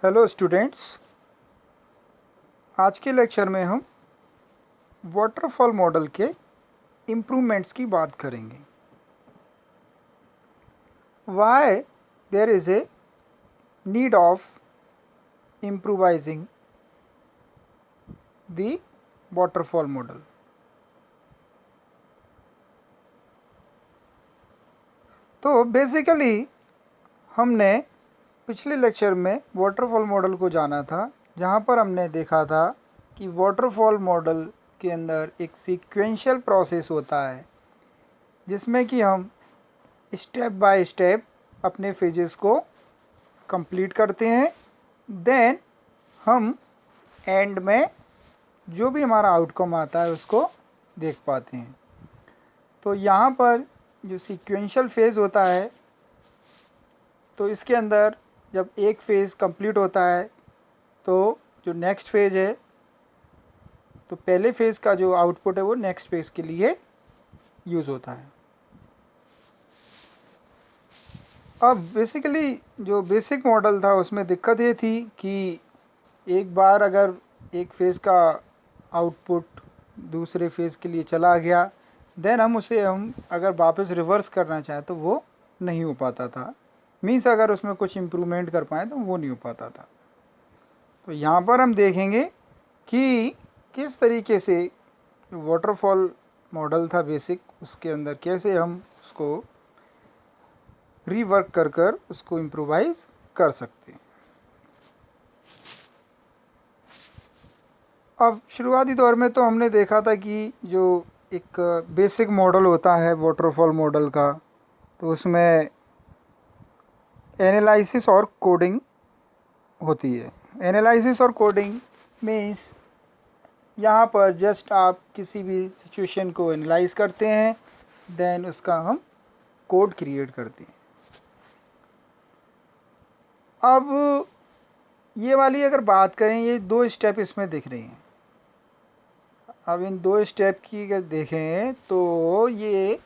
Hello students, आज के lecture में हम वाटरफॉल मॉडल के इम्प्रूवमेंट्स की बात करेंगे। Why there is a need of improvising the waterfall model. तो बेसिकली हमने पिछले लेक्चर में वाटरफॉल मॉडल को जाना था, जहाँ पर हमने देखा था कि वाटरफॉल मॉडल के अंदर एक सीक्वेंशियल प्रोसेस होता है, जिसमें कि हम स्टेप बाय स्टेप अपने फेजेस को कंप्लीट करते हैं। देन हम एंड में जो भी हमारा आउटकम आता है उसको देख पाते हैं। तो यहाँ पर जो सीक्वेंशियल फेज़ होता है, तो इसके अंदर जब एक फ़ेज़ कंप्लीट होता है तो जो नेक्स्ट फेज़ है, तो पहले फेज़ का जो आउटपुट है वो नेक्स्ट फेज़ के लिए यूज़ होता है। अब बेसिकली जो बेसिक मॉडल था उसमें दिक्कत ये थी कि एक बार अगर एक फ़ेज़ का आउटपुट दूसरे फेज़ के लिए चला गया, देन हम अगर वापस रिवर्स करना चाहें तो वो नहीं हो पाता था। मीन्स अगर उसमें कुछ इम्प्रूवमेंट कर पाएँ तो वो नहीं हो पाता था। तो यहाँ पर हम देखेंगे कि किस तरीके से वाटरफॉल मॉडल था बेसिक, उसके अंदर कैसे हम उसको रीवर्क कर उसको इम्प्रोवाइज़ कर सकते हैं। अब शुरुआती दौर में तो हमने देखा था कि जो एक बेसिक मॉडल होता है वाटरफॉल मॉडल का, तो उसमें एनालिसिस और कोडिंग होती है। एनालिसिस और कोडिंग मीन्स यहाँ पर जस्ट आप किसी भी सिचुएशन को एनालाइज करते हैं, देन उसका हम कोड क्रिएट करते हैं। अब ये वाली अगर बात करें, ये दो स्टेप इसमें दिख रही हैं। अब इन दो स्टेप की अगर देखें तो ये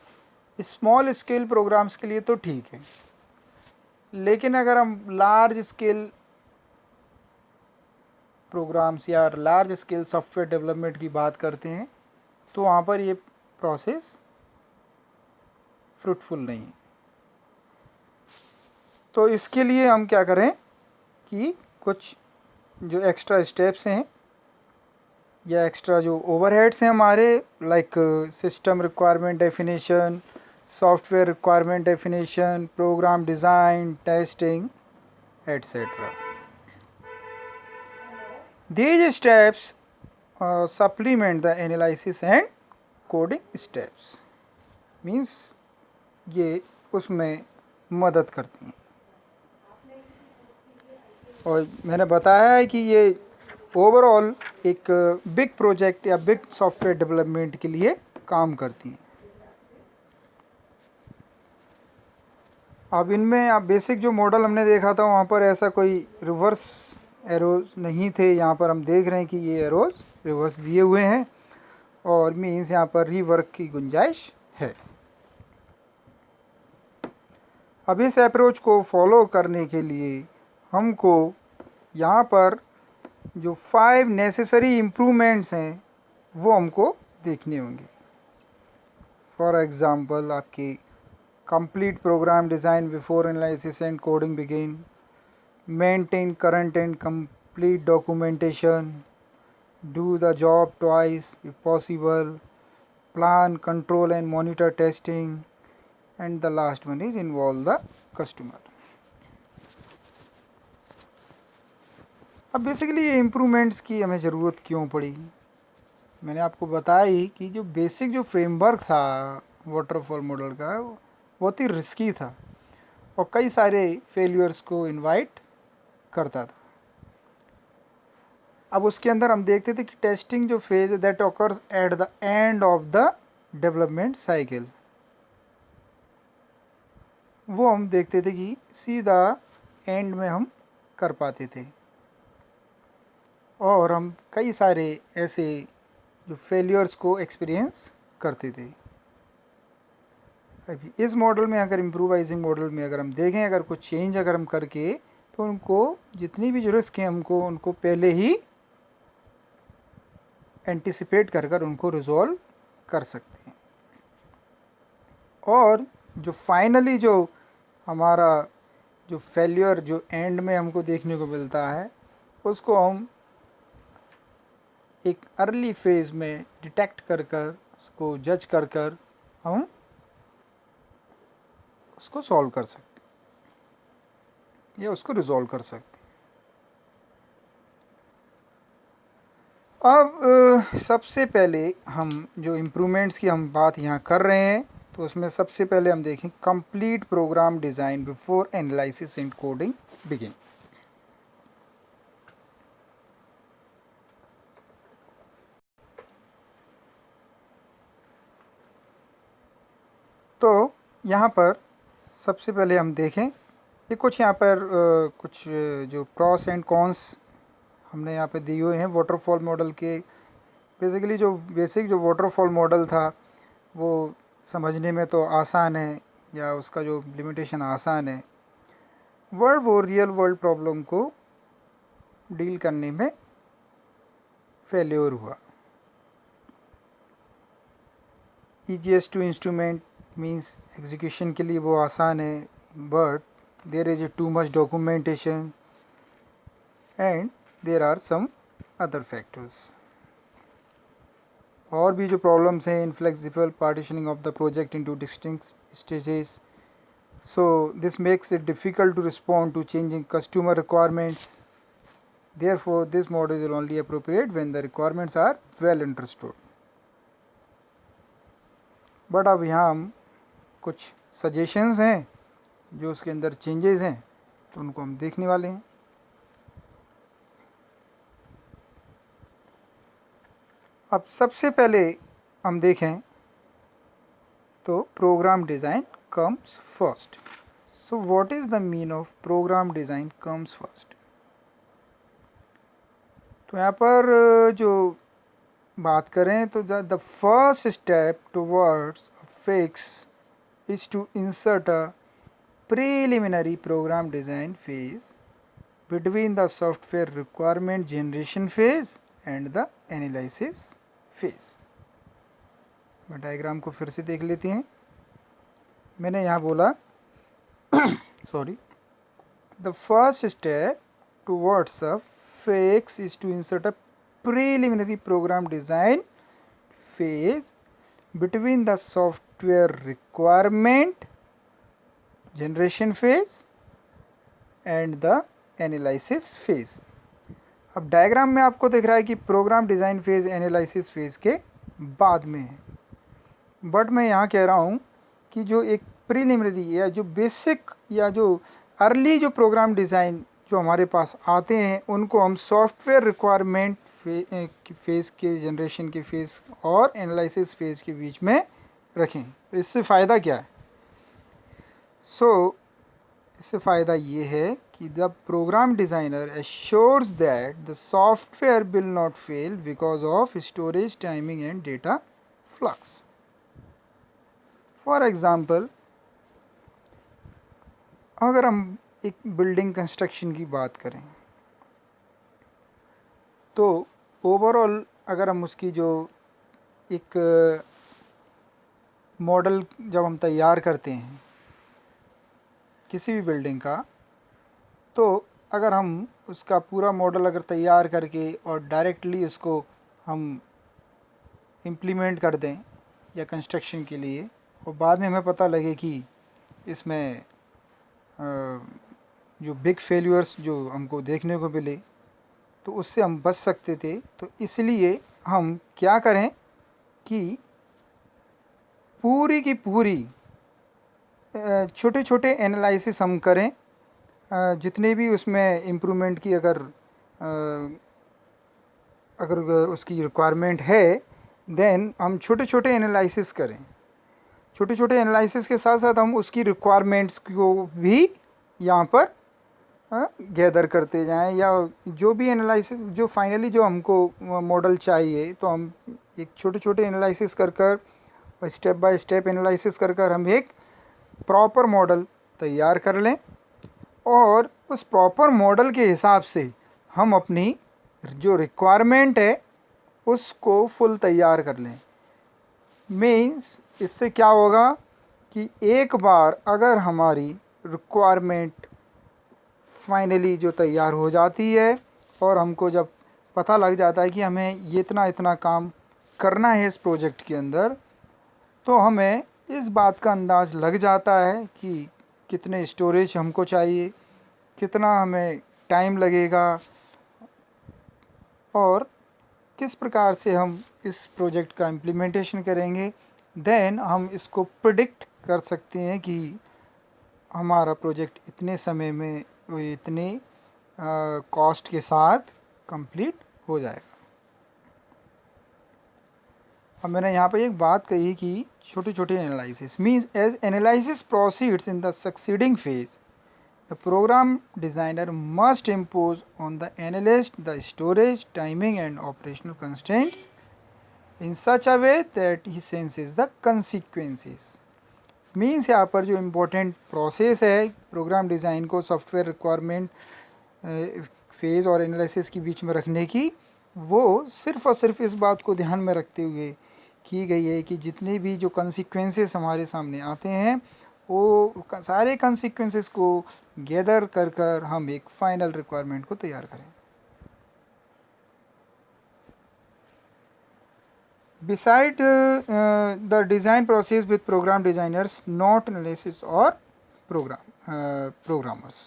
स्मॉल स्केल प्रोग्राम्स के लिए तो ठीक है, लेकिन अगर हम लार्ज स्केल प्रोग्राम्स या लार्ज स्केल सॉफ्टवेयर डेवलपमेंट की बात करते हैं तो वहाँ पर ये प्रोसेस फ्रूटफुल नहीं है। तो इसके लिए हम क्या करें कि कुछ जो एक्स्ट्रा स्टेप्स हैं या एक्स्ट्रा जो ओवरहेड्स हैं हमारे, like system requirement definition, software requirement definition, program design, testing, etcetera. These steps supplement the analysis and coding steps. Means ये उसमें मदद करती हैं। और मैंने बताया है कि ये ओवरऑल एक बिग प्रोजेक्ट या बिग सॉफ्टवेयर डेवलपमेंट के लिए काम करती हैं। अब इनमें आप बेसिक जो मॉडल हमने देखा था वहाँ पर ऐसा कोई रिवर्स एरोज नहीं थे। यहाँ पर हम देख रहे हैं कि ये एरोज रिवर्स दिए हुए हैं और मीन्स यहाँ पर रीवर्क की गुंजाइश है। अब इस अप्रोच को फॉलो करने के लिए हमको यहाँ पर जो 5 नेसेसरी इम्प्रूवमेंट्स हैं वो हमको देखने होंगे। फॉर एग्ज़ाम्पल, आपकी complete program design before analysis and coding begin, maintain current and complete documentation, do the job twice if possible, plan, control and monitor testing, and the last one is involve the customer. अब basically ये improvements की हमें ज़रूरत क्यों पड़ी? मैंने आपको बताया ही कि जो बेसिक जो फ्रेमवर्क था वाटरफॉल मॉडल का, वो बहुत ही रिस्की था और कई सारे फेलियर्स को इनवाइट करता था। अब उसके अंदर हम देखते थे कि टेस्टिंग जो फेज है that occurs at the end of the development cycle, वो हम देखते थे कि सीधा एंड में हम कर पाते थे। और हम कई सारे ऐसे जो फेलियर्स को एक्सपीरियंस करते थे। अभी इस मॉडल में अगर इम्प्रूवाइजिंग मॉडल में अगर हम देखें, अगर कुछ चेंज अगर हम करके तो उनको जितनी भी जो रिस्क हैं हमको उनको पहले ही एंटिसिपेट कर कर उनको रिजॉल्व कर सकते हैं। और जो फाइनली जो हमारा जो फेल्योर जो एंड में हमको देखने को मिलता है उसको हम एक अर्ली फेज़ में डिटेक्ट कर कर उसको जज कर कर हम उसको सॉल्व कर सकते हैं या उसको रिजॉल्व कर सकते हैं। अब सबसे पहले हम जो इम्प्रूवमेंट्स की हम बात यहाँ कर रहे हैं तो उसमें सबसे पहले हम देखें complete program design before analysis and coding begin. तो यहाँ पर सबसे पहले हम देखें ये कुछ यहाँ पर कुछ जो प्रॉस एंड कॉन्स हमने यहाँ पे दिए हुए हैं वाटरफॉल मॉडल के। बेसिकली जो बेसिक जो वाटरफॉल मॉडल था वो समझने में तो आसान है या उसका जो इम्प्लीमेंटेशन आसान है, वो रियल वर्ल्ड प्रॉब्लम को डील करने में फेल्योर हुआ। Easiest to instrument means execution के लिए वो आसान है, but there is too much documentation and there are some other factors. और भी जो प्रॉब्लम्स हैं, inflexible partitioning of the project into distinct stages, so this makes it difficult to respond to changing customer requirements. Therefore this model is only appropriate when the requirements are well understood. But अब यहाँ हम कुछ suggestions हैं जो उसके अंदर changes हैं तो उनको हम देखने वाले हैं। अब सबसे पहले हम देखें तो program design comes first. So what is the mean of program design comes first? तो यहाँ पर जो बात करें तो the first step towards a fix is to insert a preliminary program design phase between the software requirement generation phase and the analysis phase. Diagram को फिर से देख लेते हैं। मैंने यहाँ बोला sorry, the first step towards a fix is to insert a preliminary program design phase between the software requirement generation phase and the analysis phase. अब डायग्राम में आपको दिख रहा है कि program design phase analysis phase के बाद में है, बट मैं यहाँ कह रहा हूँ कि जो एक प्रीलिमिनरी या जो बेसिक या जो अर्ली जो प्रोग्राम डिज़ाइन जो हमारे पास आते हैं उनको हम सॉफ्टवेयर रिक्वायरमेंट फेज़ के जनरेशन के फेज़ और एनालिसिस फेज़ के बीच में रखें। तो इससे फ़ायदा क्या है? इससे फ़ायदा ये है कि the program designer assures that the software will not fail because of storage timing and data flux. For example, अगर हम एक बिल्डिंग कंस्ट्रक्शन की बात करें तो ओवरऑल अगर हम उसकी जो एक मॉडल जब हम तैयार करते हैं किसी भी बिल्डिंग का, तो अगर हम उसका पूरा मॉडल अगर तैयार करके और डायरेक्टली उसको हम इम्प्लीमेंट कर दें या कंस्ट्रक्शन के लिए और बाद में हमें पता लगे कि इसमें जो बिग फेल्यूर्स जो हमको देखने को मिले तो उससे हम बच सकते थे। तो इसलिए हम क्या करें कि पूरी की पूरी छोटे छोटे एनालिसिस हम करें, जितने भी उसमें इम्प्रूवमेंट की अगर उसकी रिक्वायरमेंट है देन हम छोटे छोटे एनालिसिस करें। छोटे छोटे एनालिसिस के साथ साथ हम उसकी रिक्वायरमेंट्स को भी यहाँ पर गैदर करते जाएं, या जो भी एनालिसिस जो फाइनली जो हमको मॉडल चाहिए तो हम एक छोटे छोटे एनालिसिस कर कर स्टेप बाय स्टेप एनालिसिस कर कर हम एक प्रॉपर मॉडल तैयार कर लें और उस प्रॉपर मॉडल के हिसाब से हम अपनी जो रिक्वायरमेंट है उसको फुल तैयार कर लें। मीन्स इससे क्या होगा कि एक बार अगर हमारी रिक्वायरमेंट फाइनली जो तैयार हो जाती है और हमको जब पता लग जाता है कि हमें ये इतना इतना काम करना है इस प्रोजेक्ट के अंदर, तो हमें इस बात का अंदाज़ लग जाता है कि कितने स्टोरेज हमको चाहिए, कितना हमें टाइम लगेगा और किस प्रकार से हम इस प्रोजेक्ट का इम्प्लीमेंटेशन करेंगे। देन हम इसको प्रिडिक्ट कर सकते हैं कि हमारा प्रोजेक्ट इतने समय में इतने कॉस्ट के साथ कंप्लीट हो जाएगा। अब मैंने यहाँ पे एक बात कही कि छोटे छोटे analysis means as analysis proceeds in the succeeding phase the program designer must impose on the analyst the storage, timing and operational constraints in such a way that he senses the consequences. Means यहाँ पर जो important process है programme design को software requirement phase और analysis के बीच में रखने की, वो सिर्फ़ और सिर्फ इस बात को ध्यान में रखते हुए की गई है कि जितने भी जो कंसिक्वेंसेस हमारे सामने आते हैं वो सारे कंसिक्वेंसेस को गैदर कर कर हम एक फाइनल रिक्वायरमेंट को तैयार करें। Beside the design process with program designers not analysis और प्रोग्रामर्स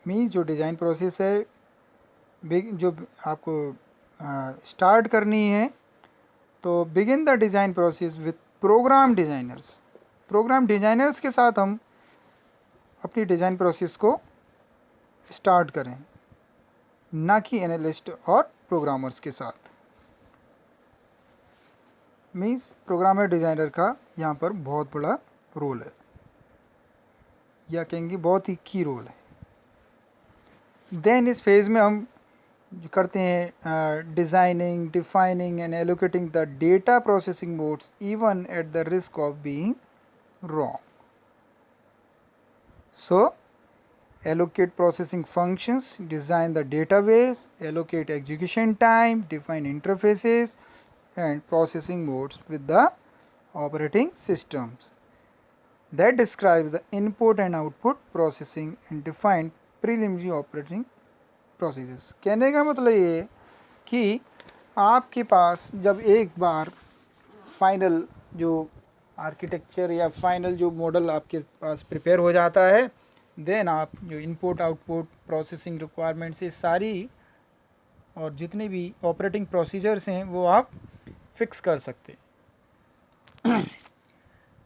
मीन्स जो डिज़ाइन प्रोसेस है जो आपको स्टार्ट करनी है, तो begin the design process with program designers. Program designers के साथ हम अपनी डिज़ाइन प्रोसेस को स्टार्ट करें, ना कि एनालिस्ट और प्रोग्रामर्स के साथ। मीन्स प्रोग्रामर डिज़ाइनर का यहाँ पर बहुत बड़ा रोल है, या कहेंगे बहुत ही की रोल है। देन इस फेज़ में हम जो करते हैं designing, defining and allocating the data processing modes even at the risk of being wrong. So allocate processing functions, design the database, allocate execution time, define interfaces and processing modes with the operating systems. That describes the input and output processing and define preliminary operating processes. कहने का मतलब ये कि आपके पास जब एक बार final जो architecture या फाइनल जो मॉडल आपके पास प्रिपेयर हो जाता है, देन आप जो इनपुट आउटपुट प्रोसेसिंग रिक्वायरमेंट्स ये सारी और जितने भी ऑपरेटिंग प्रोसीजर्स हैं वो आप फिक्स कर सकते।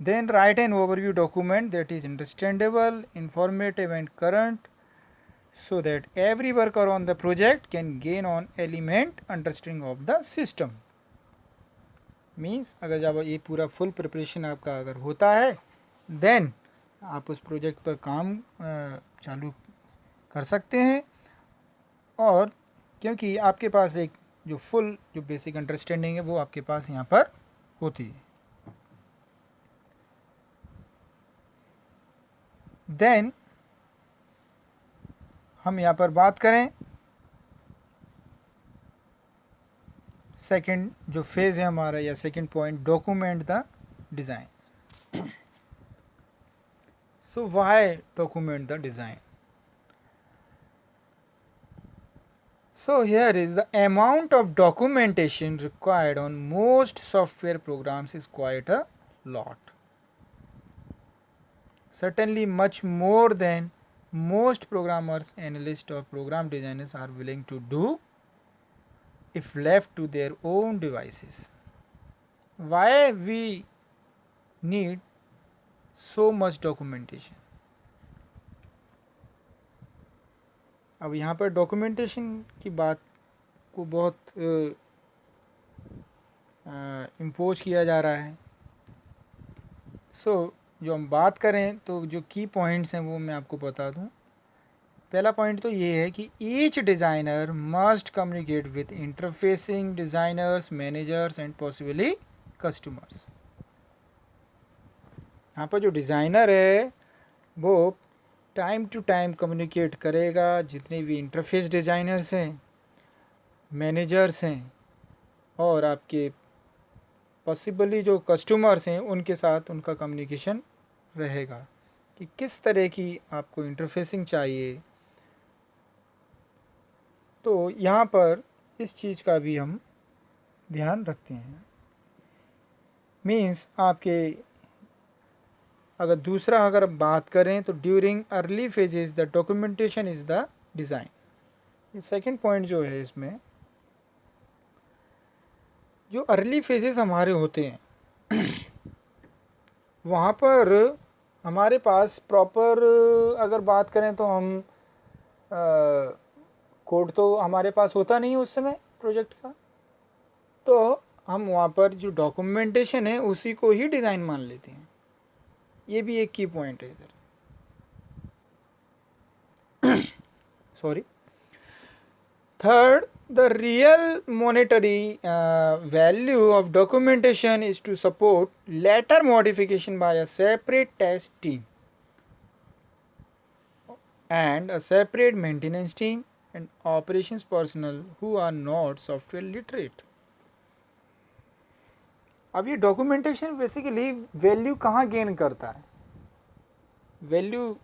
Then write an overview document that is understandable, informative and current so that every worker on the project can gain on element understanding of the system. Means अगर जब ये पूरा फुल प्रिपरेशन आपका अगर होता है, देन आप उस प्रोजेक्ट पर काम चालू कर सकते हैं, और क्योंकि आपके पास एक जो फुल जो बेसिक अंडरस्टैंडिंग है वो आपके पास यहाँ पर होती है। देन हम यहाँ पर बात करें सेकंड जो फेज़ है हमारा या second point, document the design. So why document the design? So here is the amount of documentation required on most software programs is quite a lot. Certainly much more than most programmers, analysts or program designers are willing to do if left to their own devices. Why we need so much documentation? अब यहाँ पर documentation की बात को बहुत impose किया जा रहा है। जो हम बात करें तो जो की पॉइंट्स हैं वो मैं आपको बता दूं। पहला पॉइंट तो ये है कि each designer must communicate with interfacing designers, managers and possibly customers. यहाँ पर जो डिज़ाइनर है वो टाइम टू टाइम कम्युनिकेट करेगा जितने भी इंटरफेस डिज़ाइनर्स हैं, मैनेजर्स हैं और आपके पॉसिबली जो कस्टमर्स हैं उनके साथ उनका कम्युनिकेशन रहेगा कि किस तरह की आपको इंटरफेसिंग चाहिए। तो यहाँ पर इस चीज़ का भी हम ध्यान रखते हैं। मीन्स आपके अगर बात करें तो during early phases the documentation is the design. ये सेकंड पॉइंट जो है इसमें, जो अर्ली फेजेस हमारे होते हैं वहाँ पर हमारे पास प्रॉपर अगर बात करें तो हम कोड तो हमारे पास होता नहीं है उस समय प्रोजेक्ट का, तो हम वहाँ पर जो डॉक्यूमेंटेशन है उसी को ही डिज़ाइन मान लेते हैं। ये भी एक की पॉइंट है इधर। Sorry. Third, the real monetary value of documentation is to support later modification by a separate test team and a separate maintenance team and operations personnel who are not software literate. अब ये documentation basically value कहाँ gain करता है? Value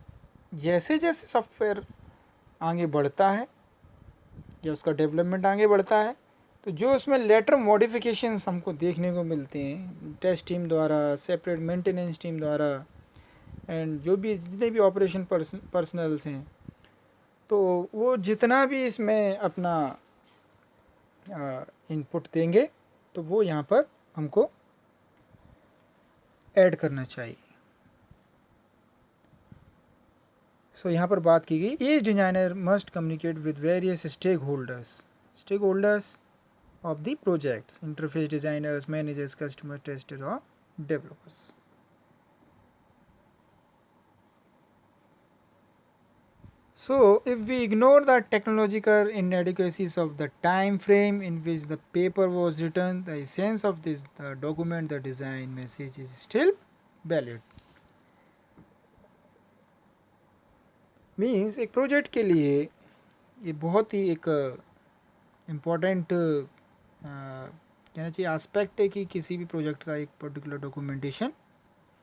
जैसे जैसे software आगे बढ़ता है या उसका डेवलपमेंट आगे बढ़ता है तो जो उसमें लेटर मॉडिफिकेशंस हमको देखने को मिलते हैं टेस्ट टीम द्वारा, सेपरेट मेंटेनेंस टीम द्वारा एंड जो भी जितने भी ऑपरेशन पर्सनल्स हैं, तो वो जितना भी इसमें अपना इनपुट देंगे तो वो यहाँ पर हमको ऐड करना चाहिए। सो यहाँ पर बात की गई each designer must communicate with various stakeholders of the projects, interface designers, managers, customer testers or developers. So if we ignore the technological inadequacies of the time frame in which the paper was written, the essence of this the document, the design message is still valid. Means एक project के लिए ये बहुत ही एक important कहना चाहिए aspect है कि किसी भी प्रोजेक्ट का एक पर्टिकुलर डॉक्यूमेंटेशन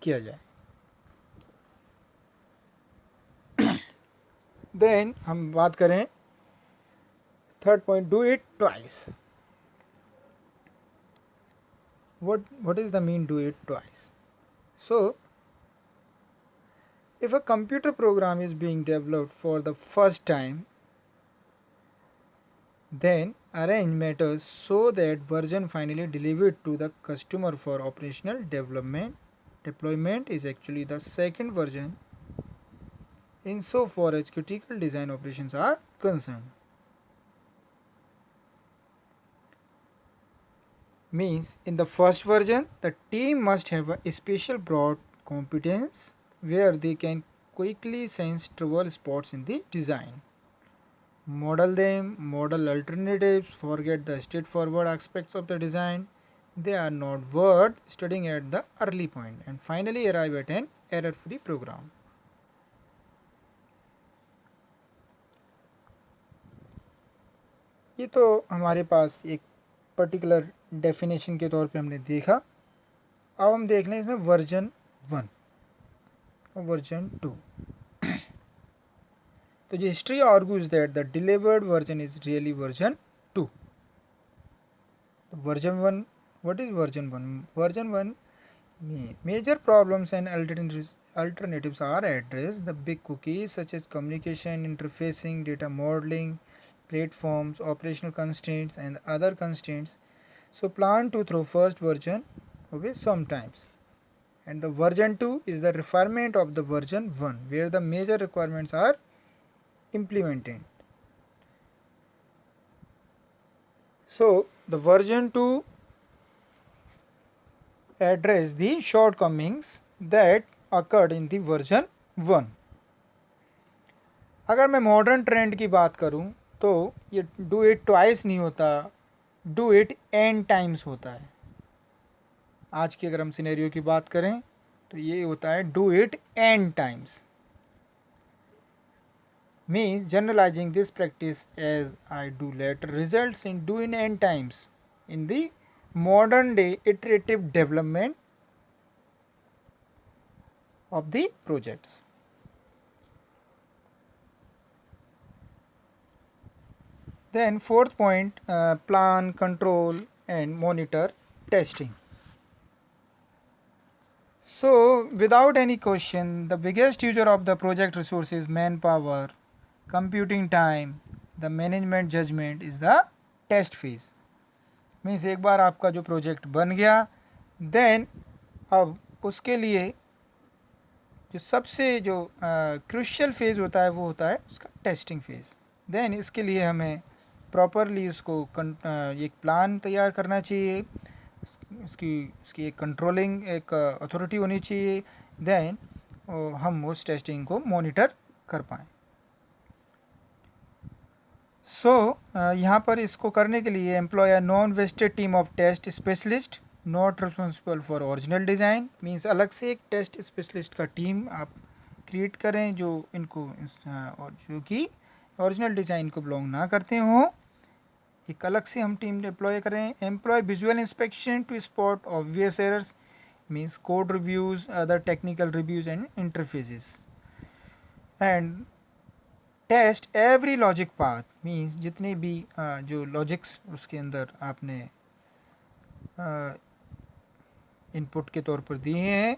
किया जाए। देन हम बात करें third point, do it twice. what is the mean do it twice? So if a computer program is being developed for the first time, then arrange matters so that version finally delivered to the customer for operational deployment is actually the second version insofar as critical design operations are concerned. Means in the first version the team must have a special broad competence where they can quickly sense trouble spots in the design, model them, model alternatives, forget the straightforward aspects of the design they are not worth studying at the early point, and finally arrive at an error-free program. ये तो हमारे पास एक particular definition के तौर पे हमने देखा। अब हम देख लें इसमें वर्जन 1 और वर्जन 2। तो जो history argues that the delivered version is really version 2। Version 1, what is version 1? Version 1 major problems and alternatives are addressed. The big cookies such as communication, interfacing, data modeling, platforms, operational constraints and other constraints. So plan to throw first version away sometimes. And the version 2 is the refinement of the version 1 where the major requirements are implemented. So the version 2 address the shortcomings that occurred in the version 1. अगर मैं modern trend की बात करूं तो ये do it twice नहीं होता, do it N times होता है। आज की अगर हम सिनेरियो की बात करें तो ये होता है do it N times. means generalizing this practice as I do later results in do in n times in the modern day iterative development of the projects. Then fourth point, plan, control and monitor testing. So without any question, the biggest user of the project resource is manpower, computing time, the management judgment is the test phase. Means एक बार आपका जो project बन गया, then अब उसके लिए जो सबसे जो क्रूशियल फेज़ होता है वो होता है उसका टेस्टिंग फेज़. देन इसके लिए हमें प्रॉपरली उसको एक प्लान तैयार करना चाहिए, उसकी एक कंट्रोलिंग एक अथॉरिटी होनी चाहिए, देन हम उस टेस्टिंग को मॉनिटर कर पाएँ. सो यहाँ पर इसको करने के लिए employ a non vested team of test specialist not responsible for original design. Means अलग से एक टेस्ट स्पेशलिस्ट का टीम आप क्रिएट करें जो इनको और जो कि ओरिजिनल डिज़ाइन को बिलोंग ना करते हों, एक अलग से हम टीम डिप्लॉय करें. Employ visual inspection to spot obvious errors, means code reviews, other technical reviews and interfaces. And test every logic path, means जितने भी जो लॉजिक्स उसके अंदर आपने इनपुट के तौर पर दिए हैं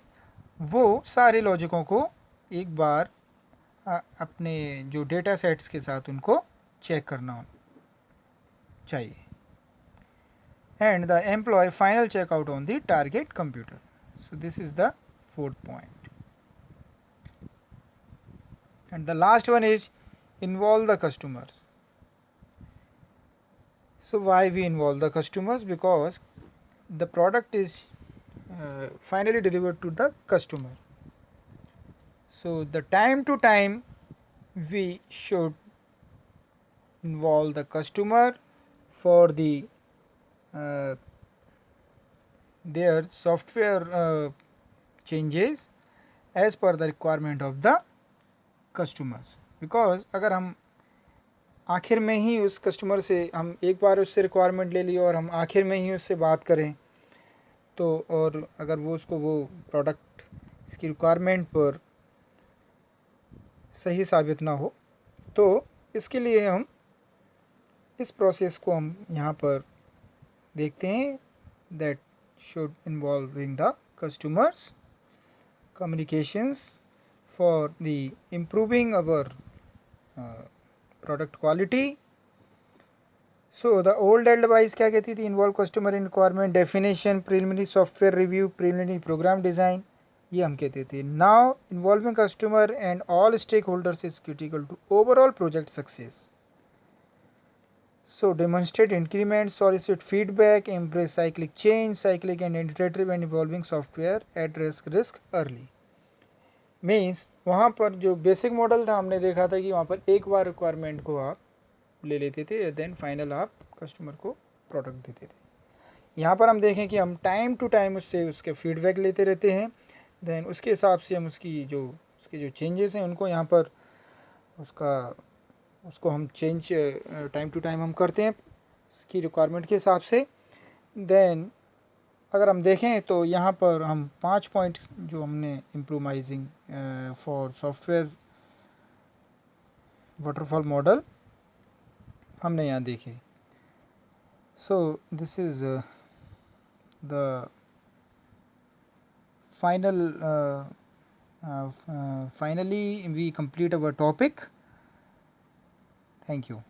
वो सारे लॉजिकों को एक बार अपने जो डेटा सेट्स के साथ उनको चेक करना चाहिए. And the employ final checkout on the target computer. So this is the fourth point. And the last one is involve the customers. So why we involve the customers? Because the product is finally delivered to the customer. So the time to time we should involve the customer for the their software changes as per the requirement of the customers. Because अगर हम आखिर में ही उस customer से हम एक बार उससे requirement ले लिए और हम आखिर में ही उससे बात करें तो, और अगर वो उसको वो प्रोडक्ट इसकी रिक्वायरमेंट पर सही साबित ना हो, तो इसके लिए हम इस प्रोसेस को हम यहाँ पर देखते हैं. That should involving the customers communications for the improving our product quality. So the old advice क्या कहती थी? involve customer in requirement definition, preliminary software review, preliminary program design, ये हम कहते थे. Now involving customer and all stakeholders is critical to overall project success. So demonstrate increment, solicit feedback, embrace cyclic change, cyclic and iterative and evolving software, address risk early. Means वहाँ पर जो basic model था हमने देखा था कि वहाँ पर एक बार रिक्वायरमेंट को आप ले लेते थे, देन फाइनल आप कस्टमर को प्रोडक्ट देते थे. यहाँ पर हम देखें कि हम टाइम टू टाइम उससे उसके फीडबैक लेते रहते हैं, देन उसके हिसाब से हम उसके जो चेंजेस हैं उनको यहाँ पर उसको हम चेंज टाइम टू टाइम हम करते हैं उसकी रिक्वायरमेंट के हिसाब से. देन अगर हम देखें तो यहाँ पर हम 5 पॉइंट जो हमने इम्प्रूवाइजिंग फॉर सॉफ्टवेयर वाटरफॉल मॉडल हमने यहाँ देखे. So this is the finally we complete our topic. Thank you.